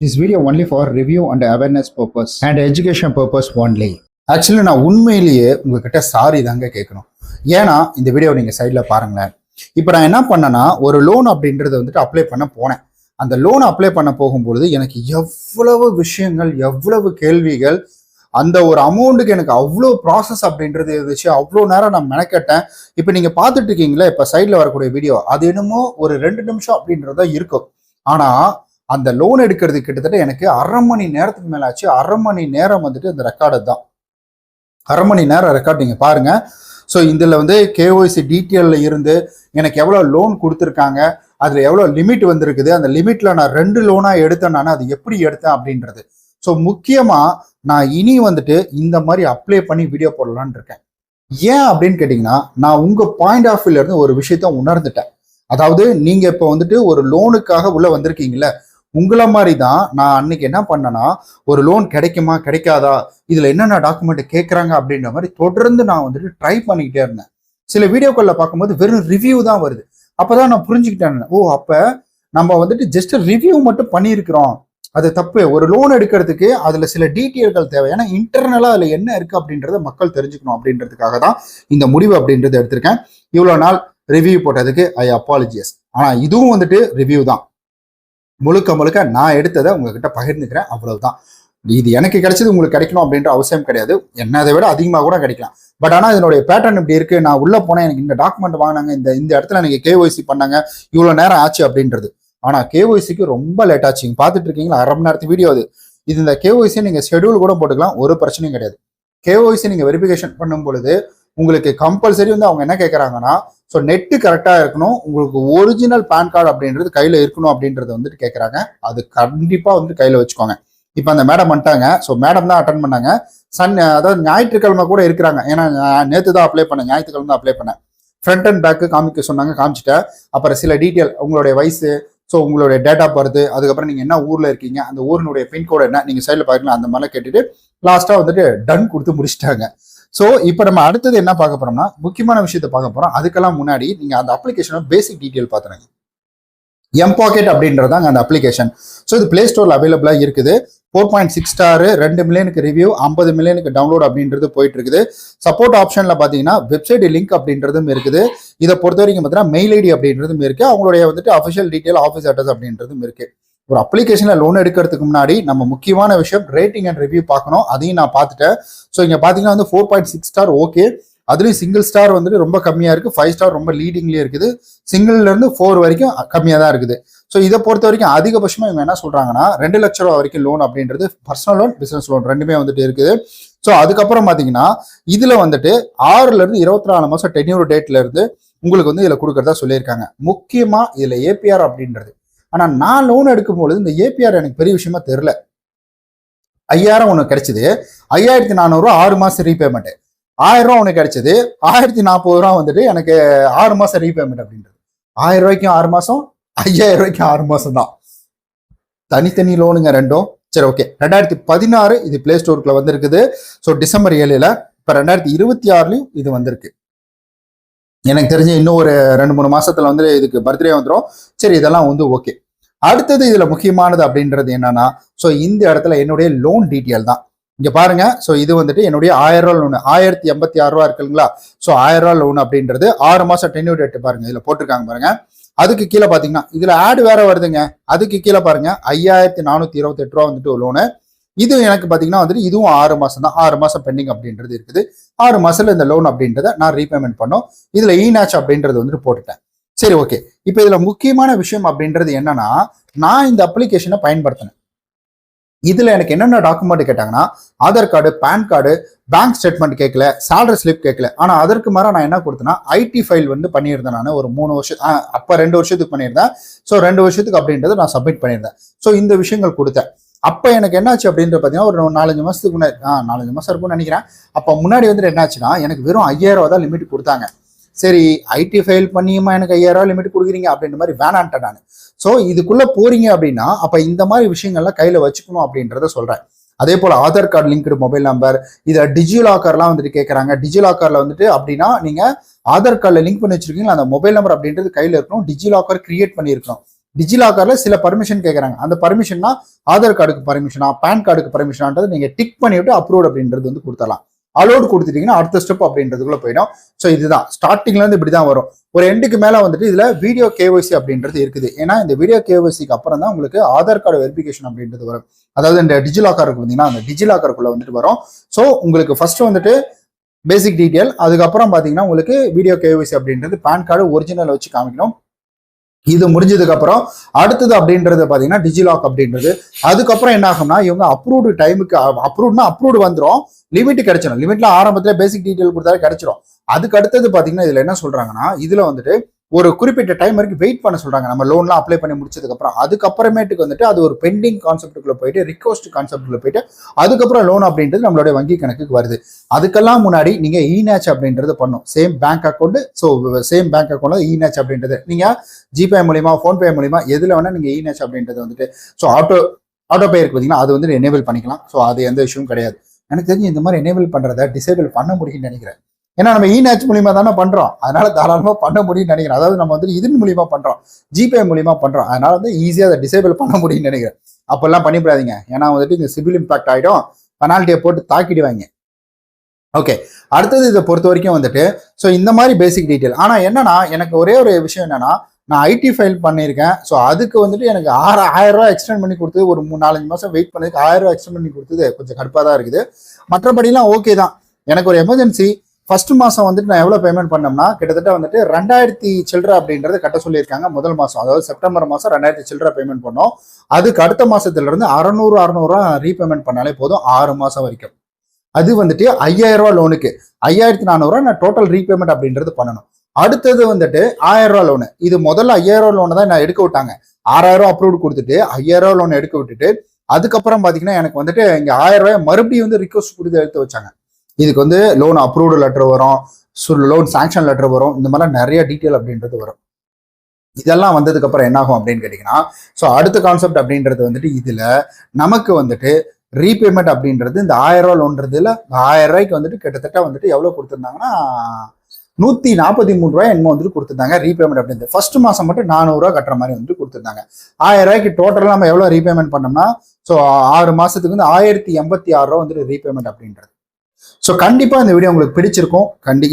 This video only for review and awareness purpose and education purpose only. Actually நான் உண்மையிலேயே உங்ககிட்ட sorry தாங்க கேட்கணும். ஏன்னா இந்த வீடியோ நீங்கள் சைடில் பாருங்களேன். இப்போ நான் என்ன பண்ணேன்னா ஒரு லோன் அப்படின்றத வந்துட்டு அப்ளை பண்ண போனேன். அந்த லோன் அப்ளை பண்ண போகும்பொழுது எனக்கு எவ்வளவு விஷயங்கள், எவ்வளவு கேள்விகள், அந்த ஒரு அமௌண்ட்டுக்கு எனக்கு அவ்வளோ ப்ராசஸ் அப்படின்றது இருந்துச்சு. அவ்வளோ நேரம் நான் மெனக்கெட்டேன். இப்போ நீங்கள் பார்த்துட்டு இருக்கீங்களா, இப்போ சைடில் வரக்கூடிய வீடியோ அது என்னமோ ஒரு 2 நிமிஷம் அப்படின்றத இருக்கும். ஆனால் அந்த லோன் எடுக்கிறது கிட்டத்தட்ட எனக்கு 1/2 மணி நேரத்துக்கு மேலே ஆச்சு. 1/2 மணி நேரம் வந்துட்டு அந்த ரெக்கார்டு தான். 1/2 மணி நேரம் ரெக்கார்ட் நீங்கள் பாருங்க. ஸோ இதில் வந்து கேஒய்சி டீட்டெயிலில் இருந்து எனக்கு எவ்வளோ லோன் கொடுத்துருக்காங்க, அதில் எவ்வளோ லிமிட் வந்திருக்குது, அந்த லிமிட்டில் நான் 2 லோனாக எடுத்தேன், நான் அது எப்படி எடுத்தேன் அப்படின்றது. ஸோ முக்கியமாக நான் இனி வந்துட்டு இந்த மாதிரி அப்ளை பண்ணி வீடியோ போடலான்னு இருக்கேன். ஏன் அப்படின்னு கேட்டிங்கன்னா, நான் உங்கள் பாயிண்ட் ஆஃப் வியூல இருந்து ஒரு விஷயத்த உணர்ந்துட்டேன். அதாவது நீங்கள் இப்போ வந்துட்டு ஒரு லோனுக்காக உள்ளே வந்திருக்கீங்களே, உங்களை மாதிரி தான் நான் அன்னைக்கு என்ன பண்ணேன்னா, ஒரு லோன் கிடைக்குமா கிடைக்காதா, இதில் என்னென்ன டாக்குமெண்ட் கேட்குறாங்க அப்படின்ற மாதிரி தொடர்ந்து நான் வந்துட்டு ட்ரை பண்ணிக்கிட்டே இருந்தேன். சில வீடியோக்களில் பார்க்கும்போது வெறும் ரிவ்யூ தான் வருது. அப்போதான் நான் புரிஞ்சுக்கிட்டேன், ஓ அப்போ நம்ம வந்துட்டு ஜஸ்ட் ரிவ்யூ மட்டும் பண்ணியிருக்கிறோம், அது தப்பு. ஒரு லோன் எடுக்கிறதுக்கு அதில் சில டீட்டெயில்கள் தேவை. ஏன்னா இன்டர்னலாக அதில் என்ன இருக்குது அப்படின்றத மக்கள் தெரிஞ்சுக்கணும் அப்படின்றதுக்காக தான் இந்த முடிவு அப்படின்றது எடுத்திருக்கேன். இவ்வளோ நாள் ரிவ்யூ போட்டதுக்கு ஐ அப்பாலஜிஸ். ஆனால் இதுவும் வந்துட்டு ரிவ்யூ தான். முழுக்க நான் எடுத்ததை உங்ககிட்ட பகிர்ந்துக்கிறேன், அவ்வளவுதான். இது எனக்கு கிடைச்சது உங்களுக்கு கிடைக்கணும் அப்படின்ற அவசியம் கிடையாது. என்னதை விட அதிகமாக கூட கிடைக்கலாம். பட் ஆனால் இதனுடைய பேட்டர்ன் இப்படி இருக்கு. நான் உள்ள போனேன், எனக்கு இந்த டாக்குமெண்ட் வாங்கினாங்க, இந்த இடத்துல எனக்கு கேஒய்சி பண்ணாங்க, இவ்வளோ நேரம் ஆச்சு அப்படின்றது. ஆனால் கேஒய்சிக்கு ரொம்ப லேட் ஆச்சு. நீங்க பார்த்துட்டு இருக்கீங்களா, 1/2 மணி நேரத்து வீடியோ அது. இந்த கேஒய்சி நீங்க ஷெடியூல் கூட போட்டுக்கலாம், ஒரு பிரச்சனையும் கிடையாது. கேஒய்சி நீங்க வெரிஃபிகேஷன் பண்ணும் பொழுது உங்களுக்கு கம்பல்சரி வந்து அவங்க என்ன கேட்குறாங்கன்னா, ஸோ நெட்டு கரெக்டாக இருக்கணும், உங்களுக்கு ஒரிஜினல் பேன் கார்டு அப்படின்றது கையில் இருக்கணும் அப்படின்றத வந்துட்டு கேட்குறாங்க. அது கண்டிப்பாக வந்துட்டு கையில் வச்சுக்கோங்க. இப்போ அந்த மேடம் வந்துட்டாங்க. ஸோ மேடம் தான் அட்டன் பண்ணாங்க. அதாவது ஞாயிற்றுக்கிழமை கூட இருக்கிறாங்க. ஏன்னா நேற்று தான் அப்ளை பண்ணேன், ஞாயிற்றுக்கிழமை தான் அப்ளை பண்ணேன். ஃப்ரண்ட் அண்ட் பேக்கு காமிக்க சொன்னாங்க, காமிச்சிட்டேன். அப்புறம் சில டீட்டெயில், உங்களுடைய வயசு, ஸோ உங்களுடைய டேட் ஆஃப் பர்த், அதுக்கப்புறம் நீங்கள் என்ன ஊரில் இருக்கீங்க, அந்த ஊரினுடைய பின்கோடு என்ன, நீங்கள் சைடில் பார்க்கலாம், அந்த மாதிரிலாம் கேட்டுட்டு லாஸ்ட்டாக வந்துட்டு டன் கொடுத்து முடிச்சிட்டாங்க. ஸோ இப்போ நம்ம அடுத்தது என்ன பார்க்க போறோம்னா, முக்கியமான விஷயத்த பார்க்க போறோம். அதுக்கெல்லாம் முன்னாடி நீங்க அந்த அப்ளிகேஷனோட பேசிக் டீட்டெயில் பார்த்துருங்க. எம்பாக்கெட் அப்படின்றதாங்க அந்த அப்ளிகேஷன். ஸோ இது பிளே ஸ்டோர்ல அவைலபிளா இருக்குது. 4.6 ஸ்டார், 2 மில்லியனுக்கு ரிவ்யூ, 50 மில்லியனுக்கு டவுன்லோட் அப்படின்றது போயிட்டு இருக்குது. சப்போர்ட் ஆப்ஷன்ல பாத்தீங்கன்னா வெப்சைட் லிங்க் அப்படின்றதும் இருக்குது. இதை பொறுத்த வரைக்கும் பார்த்தீங்கன்னா மெயில் ஐடி அப்படின்றதும் இருக்கு. அவங்களுடைய வந்துட்டு அஃபிஷியல் டீட்டெயில், ஆஃபீஸ் அட்ரஸ் அப்படின்றதும் இருக்கு. ஒரு அப்ளிகேஷன்ல லோன் எடுக்கிறதுக்கு முன்னாடி நம்ம முக்கியமான விஷயம் ரேட்டிங் அண்ட் ரிவ்யூ பார்க்கணும். அதையும் நான் பார்த்துட்டேன். ஸோ இங்க பாத்தீங்கன்னா வந்து 4.6 ஸ்டார் ஓகே. அதுலயும் சிங்கிள் ஸ்டார் வந்துட்டு ரொம்ப கம்மியா இருக்கு, 5 ஸ்டார் ரொம்ப லீடிங்லயே இருக்குது, சிங்கிள்ல இருந்து 4 வரைக்கும் கம்மியா தான் இருக்குது. ஸோ இதை பொறுத்த வரைக்கும் அதிகபட்சமா இவங்க என்ன சொல்றாங்கன்னா 2 லட்சம் ரூபாய் வரைக்கும் லோன் அப்படின்றது பர்சனல் லோன், பிசினஸ் லோன் ரெண்டுமே வந்துட்டு இருக்குது. ஸோ அதுக்கப்புறம் பாத்தீங்கன்னா இதுல வந்துட்டு 6ல இருந்து 24 மாசம் டென்யூர் டேட்ல இருந்து உங்களுக்கு வந்து இதுல கொடுக்கறதா சொல்லியிருக்காங்க. முக்கியமா இதுல ஏபிஆர் அப்படின்றது. ஆனா நான் லோன் எடுக்கும்போது இந்த ஏபிஆர் எனக்கு பெரிய விஷயமா தெரியல. 5000 ஒன்று கிடைச்சது, 5400 6 மாசம் ரீபேமெண்ட். 1000 ரூபா ஒன்று கிடைச்சது, 1040 ரூபா வந்துட்டு எனக்கு 6 மாசம் ரீபேமெண்ட் அப்படின்றது. 1000 ரூபாய்க்கும் 6 மாசம், 5000 ரூபாய்க்கும் 6 மாசம் தான். தனித்தனி லோனுங்க ரெண்டும். சரி ஓகே. 2016 இது பிளே ஸ்டோருக்குள்ள வந்திருக்குது. ஸோ டிசம்பர் 7ல். இப்போ 2026 இது வந்திருக்கு. எனக்கு தெரிஞ்சு இன்னும் ஒரு 2-3 மாசத்துல வந்து இதுக்கு பர்த்டே வந்துடும். சரி, இதெல்லாம் வந்து ஓகே. அடுத்தது இதுல முக்கியமானது அப்படின்றது என்னன்னா, ஸோ இந்த இடத்துல என்னுடைய லோன் டீட்டெயில் தான். இங்க பாருங்க. ஸோ இது வந்துட்டு என்னுடைய 1000 ரூபா லோன், 1086 ரூபா இருக்குங்களா. ஸோ 1000 ரூபா லோன் அப்படின்றது 6 மாசம் டென்யூர் டேட் பாருங்க, இதுல போட்டிருக்காங்க பாருங்க. அதுக்கு கீழே பாத்தீங்கன்னா இதுல ஆட் வேற வருதுங்க. அதுக்கு கீழே பாருங்க 5428 ரூபா வந்துட்டு லோனு. இது எனக்கு பாத்தீங்கன்னா வந்துட்டு இதுவும் 6 மாசம் தான், 6 மாசம் பெண்டிங் அப்படின்றது இருக்குது. 6 மாசத்துல இந்த லோன் அப்படின்றத நான் ரீபேமெண்ட் பண்ணோம். இதுல இநாச் அப்படின்றது வந்துட்டு போட்டுட்டேன். சரி ஓகே. இப்போ இதுல முக்கியமான விஷயம் அப்படின்றது என்னன்னா, நான் இந்த அப்ளிகேஷனை பயன்படுத்தினேன். இதுல எனக்கு என்னென்ன டாக்குமெண்ட் கேட்டாங்கன்னா, Aadhaar card, PAN card, bank statement கேட்கல, சேலரி ஸ்லிப் கேட்கல. ஆனா அதற்கு மாற நான் என்ன கொடுத்தேன்னா ஐடி ஃபைல் வந்து பண்ணியிருந்தேன். நான் ஒரு 3 வருஷம், அப்ப 2 வருஷத்துக்கு பண்ணியிருந்தேன். ஸோ 2 வருஷத்துக்கு அப்படின்றத நான் சப்மிட் பண்ணியிருந்தேன். ஸோ இந்த விஷயங்கள் கொடுத்தேன். அப்ப எனக்கு என்னாச்சு அப்படின்ற பாத்தீங்கன்னா ஒரு 4-5 மாசத்துக்கு முன்னாடி, 4-5 மாசம் இருக்கும்னு நினைக்கிறேன். அப்ப முன்னாடி வந்துட்டு என்னாச்சுன்னா எனக்கு வெறும் 5000 ரூபா தான் லிமிட் கொடுத்தாங்க. சரி, ஐடி ஃபைல் பண்ணியுமா எனக்கு 5000 ரூபா லிமிட் கொடுக்குறீங்க அப்படின்ற மாதிரி வேணான்ட்டேன் நான். ஸோ இதுக்குள்ள போறீங்க அப்படின்னா அப்ப இந்த மாதிரி விஷயங்கள்லாம் கையில வச்சுக்கணும் அப்படின்றத சொல்றேன். அதே போல Aadhaar card linked mobile number, இதை டிஜிலாக்கர்லாம் வந்துட்டு கேட்கறாங்க. டிஜிலாக்கர்ல வந்துட்டு அப்படின்னா நீங்க ஆதார் கார்டில் லிங்க் பண்ணி வச்சிருக்கீங்களா, அந்த மொபைல் நம்பர் அப்படின்றது கையில இருக்கணும், டிஜிலாக்கர் கிரியேட் பண்ணியிருக்கணும். டிஜிலாக்கர்ல சில பர்மிஷன் கேட்குறாங்க. அந்த பர்மிஷன்னா ஆதார் கார்டுக்கு பர்மிஷனா, பேன் கார்டுக்கு பர்மிஷனான்றது நீங்க டிக் பண்ணிவிட்டு அப்ரூவ் அப்படின்றது வந்து கொடுத்துடலாம். அலோடு கொடுத்துட்டீங்கன்னா அடுத்த ஸ்டெப் அப்படின்றதுக்குள்ள போயிடும். ஸோ இதுதான் ஸ்டார்டிங்ல இருந்து இப்படிதான் வரும். ஒரு எண்டுக்கு மேல வந்துட்டு இதுல வீடியோ கேஒய்சி அப்படின்றது இருக்குது. ஏன்னா இந்த வீடியோ கேஒய்சிக்கு அப்புறம் தான் உங்களுக்கு ஆதார் கார்டு வெரிஃபிகேஷன் அப்படின்றது வரும். அதாவது இந்த டிஜிலாக்கருக்கு வந்தீங்கன்னா அந்த டிஜிலாக்கருக்குள்ள வந்துட்டு வரும். ஸோ உங்களுக்கு ஃபர்ஸ்ட் வந்துட்டு பேசிக் டீடைல், அதுக்கப்புறம் பாத்தீங்கன்னா உங்களுக்கு வீடியோ கேஒய்சி அப்படின்றது பேன் கார்டு ஒரிஜினல் வச்சு காமிக்கணும். இது முடிஞ்சதுக்கு அப்புறம் அடுத்தது அப்படின்றது பாத்தீங்கன்னா டிஜிலாக் அப்படின்றது. அதுக்கப்புறம் என்ன ஆகும்னா இவங்க அப்ரூவ்டு டைமுக்கு அப்ரூவ்டு வந்துடும், லிமிட் கிடைச்சிடும். லிமிட்ல ஆரம்பத்துல பேசிக் டீடைல் கொடுத்தாலே கிடைச்சிடும். அதுக்கு அடுத்தது பாத்தீங்கன்னா இதுல என்ன சொல்றாங்கன்னா இதுல வந்துட்டு ஒரு குறிப்பிட்ட டைம் வரைக்கும் வெயிட் பண்ண சொல்றாங்க. நம்ம லோன்லாம் அப்ளை பண்ணி முடிச்சதுக்கு அப்புறம் அதுக்கப்புறமேட்டுக்கு வந்துட்டு அது ஒரு பெண்டிங் கான்செப்டுக்குள்ள போயிட்டு ரிக்வஸ்ட் கான்செப்டுக்குள்ள போயிட்டு அதுக்கப்புறம் லோன் அப்படின்றது நம்மளுடைய வங்கி கணக்குக்கு வருது. அதுக்கெல்லாம் முன்னாடி நீங்க இநேச் அப்படின்றது பண்ணும். Same bank account. So same bank account இநேச் அப்படின்றது நீங்க ஜிபே மூலியமா ஃபோன்பே மூலியமா எதுல வேணா நீங்க இநேச் அப்படின்றது வந்துட்டு ஸோ ஆட்டோ பே இருக்கு பார்த்தீங்கன்னா அது வந்து எனேபிள் பண்ணிக்கலாம். ஸோ அது எந்த இஷ்யூவும் கிடையாது. எனக்கு தெரிஞ்சு இந்த மாதிரி எனேபிள் பண்றதை டிசேபிள் பண்ண முடியும்னு நினைக்கிறேன். ஏன்னா நம்ம இநேச் மூலியமா தானே பண்றோம், அதனால தாராளமா பண்ண முடியும்னு நினைக்கிறேன். அதாவது நம்ம வந்து இதன் மூலியமா பண்றோம், ஜிபே மூலியமா பண்றோம், அதனால வந்து ஈஸியா அதை டிசேபிள் பண்ண முடியும்னு நினைக்கிறேன். அப்பெல்லாம் பண்ணிவிடாதீங்க, ஏன்னா வந்துட்டு இந்த சிவில் இம்பாக்ட் ஆகிடும், பெனால்ட்டியை போட்டு தாக்கிடுவாங்க. ஓகே, அடுத்தது இதை பொறுத்த வரைக்கும் வந்துட்டு ஸோ இந்த மாதிரி பேசிக் டீட்டெயில். ஆனால் என்னன்னா எனக்கு ஒரே ஒரு விஷயம் என்னன்னா நான் ஐடி ஃபைல் பண்ணியிருக்கேன். ஸோ அதுக்கு வந்துட்டு எனக்கு 1000 ரூபா எக்ஸ்டெண்ட் பண்ணி கொடுத்தது, ஒரு 3-4 மாதம் வெயிட் பண்ணதுக்கு 1000 ரூபா எக்ஸ்டெண்ட் பண்ணி கொடுத்தது கொஞ்சம் கடுப்பாக தான் இருக்குது. மற்றபடிலாம் ஓகே தான். எனக்கு ஒரு எமர்ஜென்சி ஃபர்ஸ்ட் மாதம் வந்துட்டு நான் எவ்வளோ பேமெண்ட் பண்ணோம்னா கிட்டத்தட்ட வந்துட்டு 2000 சில்லரை அப்படின்றது கட்ட சொல்லியிருக்காங்க. முதல் மாதம் அதாவது செப்டம்பர் மாதம் 2000 சில்லரை பேமெண்ட் பண்ணோம். அதுக்கு அடுத்த மாசத்துல இருந்து 600 ரீபேமெண்ட் பண்ணாலே போதும் 6 மாதம் வரைக்கும். அது வந்துட்டு 5000 ரூபா லோனுக்கு 5400 ரூபா நான் டோட்டல் ரீபேமெண்ட் அப்படின்றது பண்ணணும். அடுத்தது வந்துட்டு 1000 ரூபா லோனு. இது முதல்ல 5000 ரூபா லோனை தான் நான் எடுக்க விட்டாங்க. 6000 ரூபா அப்ரூவ் கொடுத்துட்டு 5000 ரூபா லோன் எடுக்க விட்டுட்டு அதுக்கப்புறம் பாத்தீங்கன்னா எனக்கு வந்துட்டு இங்க 1000 ரூபாய் மறுபடியும் வந்து ரிக்வஸ்ட் கொடுத்து எடுத்து வச்சாங்க. இதுக்கு வந்து லோன் அப்ரூவ்டு லெட்டர் வரும், லோன் சாங்ஷன் லெட்டர் வரும், இந்த மாதிரிலாம் நிறைய டீட்டெயில் அப்படின்றது வரும். இதெல்லாம் வந்ததுக்கு அப்புறம் என்ன ஆகும் அப்படின்னு கேட்டீங்கன்னா ஸோ அடுத்த கான்செப்ட் அப்படின்றது வந்துட்டு இதுல நமக்கு வந்துட்டு ரீபேமெண்ட் அப்படின்றது இந்த 1000 ரூபா லோன்றதுல 1000 ரூபாய்க்கு வந்துட்டு கிட்டத்தட்ட வந்துட்டு எவ்வளவு கொடுத்துருந்தாங்கன்னா 143 ரூபாய் என்னமோ வந்துட்டு கொடுத்துருந்தாங்க ரீபேமெண்ட் அப்படின்றது. ஃபர்ஸ்ட் மாசம் மட்டும் 400 ரூபா கட்டுற மாதிரி வந்துட்டு கொடுத்துருந்தாங்க. 1000 ரூபாய்க்கு டோட்டலாக நம்ம எவ்வளோ ரீபேமெண்ட் பண்ணோம்னா ஸோ 6 மாசத்துக்கு வந்து 1086 ரூபா வந்துட்டு ரீபேமெண்ட் அப்படின்றது. ஸோ கண்டிப்பா இந்த வீடியோ உங்களுக்கு பிடிச்சிருக்கும்.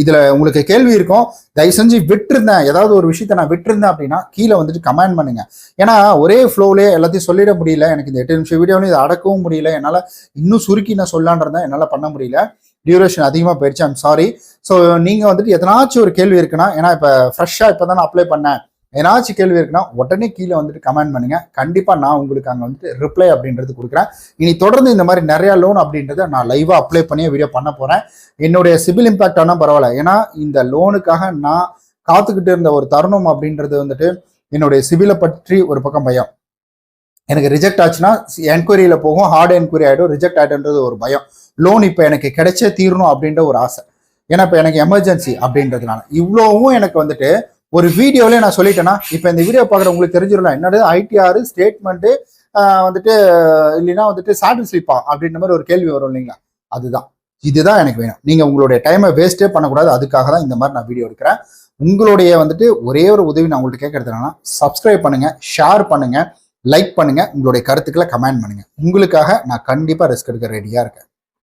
இதுல உங்களுக்கு கேள்வி இருக்கும், தயவு செஞ்சு விட்டுருந்தேன், ஏதாவது ஒரு விஷயத்த நான் விட்டுருந்தேன் அப்படின்னா கீழே வந்துட்டு கமெண்ட் பண்ணுங்க. ஏன்னா ஒரே ஃப்ளோவிலே எல்லாத்தையும் சொல்லிட முடியல. எனக்கு இந்த 8 நிமிஷம் வீடியோவில் இதை அடக்கவும் முடியல, என்னால் இன்னும் சுருக்கி நான் சொல்லான்றதா என்னால் பண்ண முடியல. டியூரேஷன் அதிகமாக போயிடுச்சு, ஐம் சாரி. ஸோ நீங்கள் வந்துட்டு எதனாச்சும் ஒரு கேள்வி இருக்குன்னா, ஏன்னா இப்போ ஃப்ரெஷ்ஷாக இப்போ தான் அப்ளை பண்ணேன், ஏதாச்சும் கேள்வி இருக்குன்னா உடனே கீழே வந்துட்டு கமெண்ட் பண்ணுங்க. கண்டிப்பா நான் உங்களுக்கு அங்கே வந்துட்டு ரிப்ளை அப்படின்றது கொடுக்குறேன். இனி தொடர்ந்து இந்த மாதிரி நிறைய லோன் அப்படின்றத நான் லைவா அப்ளை பண்ணி வீடியோ பண்ண போறேன். என்னுடைய சிபில் இம்பாக்ட் ஆனால் பரவாயில்ல, ஏன்னா இந்த லோனுக்காக நான் காத்துக்கிட்டு இருந்த ஒரு தருணம் அப்படின்றது வந்துட்டு என்னுடைய சிபிலை பற்றி ஒரு பக்கம் பயம். எனக்கு ரிஜெக்ட் ஆச்சுன்னா என்கொயரியில போகும், ஹார்ட் என்கொயரி ஆகிடும், ரிஜெக்ட் ஆகிடுன்றது ஒரு பயம். லோன் இப்போ எனக்கு கிடைச்சே தீரணும் அப்படின்ற ஒரு ஆசை. ஏன்னா இப்போ எனக்கு எமர்ஜென்சி அப்படின்றதுனால இவ்வளவும் எனக்கு வந்துட்டு ஒரு வீடியோவிலே நான் சொல்லிட்டேன்னா இப்போ இந்த வீடியோ பார்க்குற உங்களுக்கு தெரிஞ்சிடலாம் என்னது ஐடிஆர் ஸ்டேட்மெண்ட்டு வந்துட்டு இல்லைன்னா வந்துட்டு சாட்டில் ஸ்லிப்பா அப்படின்ற மாதிரி ஒரு கேள்வி வரும் இல்லைங்களா. இதுதான் எனக்கு வேணும். நீங்கள் உங்களுடைய டைமை வேஸ்ட்டே பண்ணக்கூடாது. அதுக்காக தான் இந்த மாதிரி நான் வீடியோ எடுக்கிறேன். உங்களுடைய வந்துட்டு ஒரே ஒரு உதவி நான் உங்கள்கிட்ட கேட்கறது என்னன்னா சப்ஸ்கிரைப் பண்ணுங்க, ஷேர் பண்ணுங்க, லைக் பண்ணுங்க, உங்களுடைய கருத்துக்களை கமெண்ட் பண்ணுங்க. உங்களுக்காக நான் கண்டிப்பாக ரிஸ்க் எடுக்க ரெடியாக இருக்கேன்.